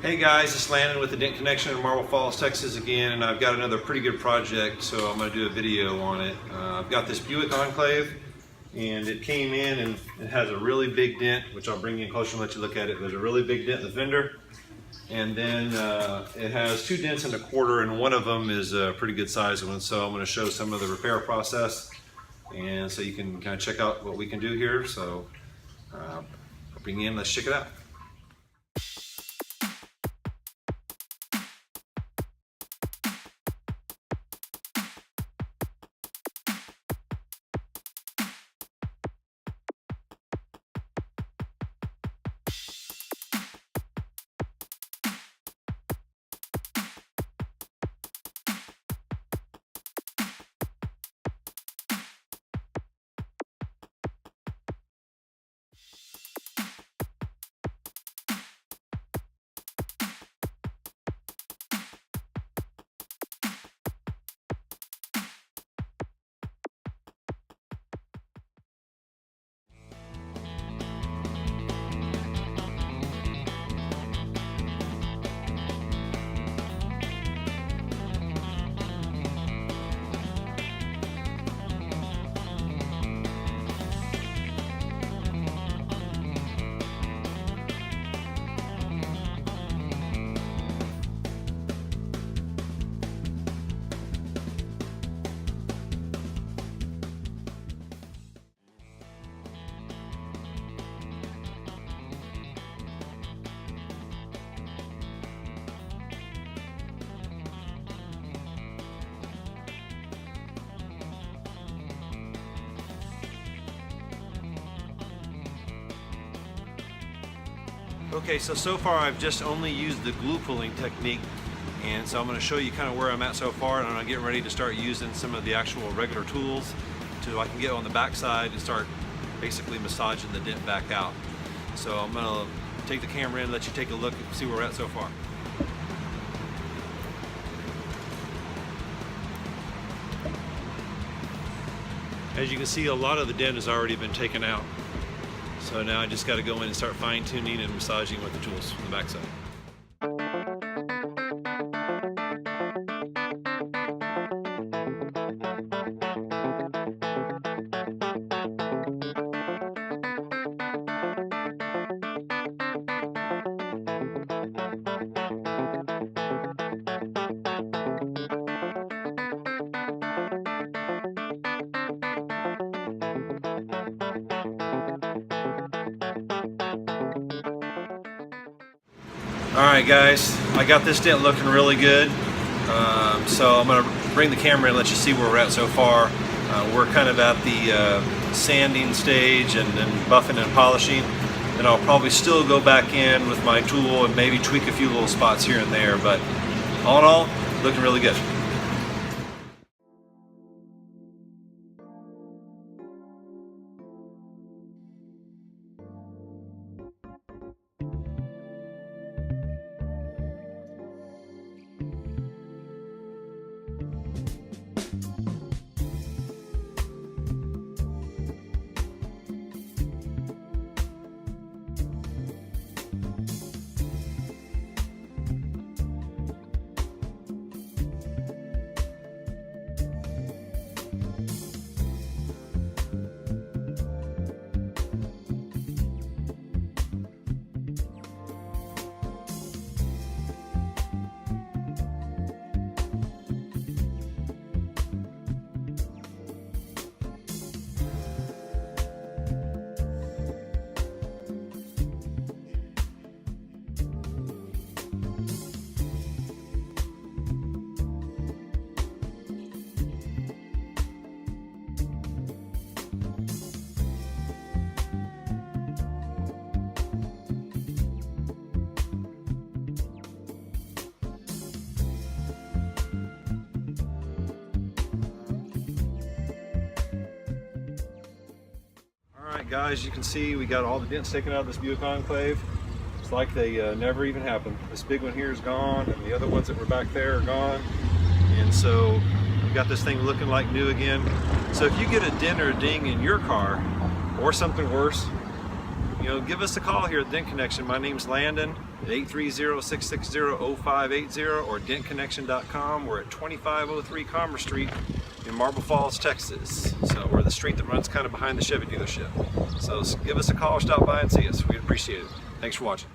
Hey guys, it's Landon with the Dent Connection in Marble Falls, Texas again, and I've got another pretty good project, so I'm going to do a video on it. I've got this Buick Enclave, and it came in and it has a really big dent, which I'll bring you in closer and let you look at it. There's a really big dent in the fender, and then it has 2 dents and a quarter, and one of them is a pretty good sized one, so I'm going to show some of the repair process, and so you can kind of check out what we can do here. So I'll bring you in, let's check it out. Okay, so far I've just only used the glue pulling technique, and so I'm going to show you kind of where I'm at so far, and I'm going to get ready to start using some of the actual regular tools so I can get on the back side and start basically massaging the dent back out. So I'm going to take the camera in and let you take a look and see where we're at so far. As you can see, a lot of the dent has already been taken out. So now I just got to go in and start fine-tuning and massaging with the tools from the backside. Alright guys, I got this dent looking really good, so I'm going to bring the camera and let you see where we're at so far. We're kind of at the sanding stage and buffing and polishing, and I'll probably still go back in with my tool and maybe tweak a few little spots here and there, but all in all, looking really good. Alright guys, you can see we got all the dents taken out of this Buick Enclave. It's like they never even happened. This big one here is gone, and the other ones that were back there are gone. And so we got this thing looking like new again. So if you get a dent or a ding in your car, or something worse, give us a call here at Dent Connection. My name's Landon at 830-660-0580 or dentconnection.com. We're at 2503 Commerce Street in Marble Falls, Texas. So we're the street that runs kind of behind the Chevy dealership. So give us a call, stop by and see us. We'd appreciate it. Thanks for watching.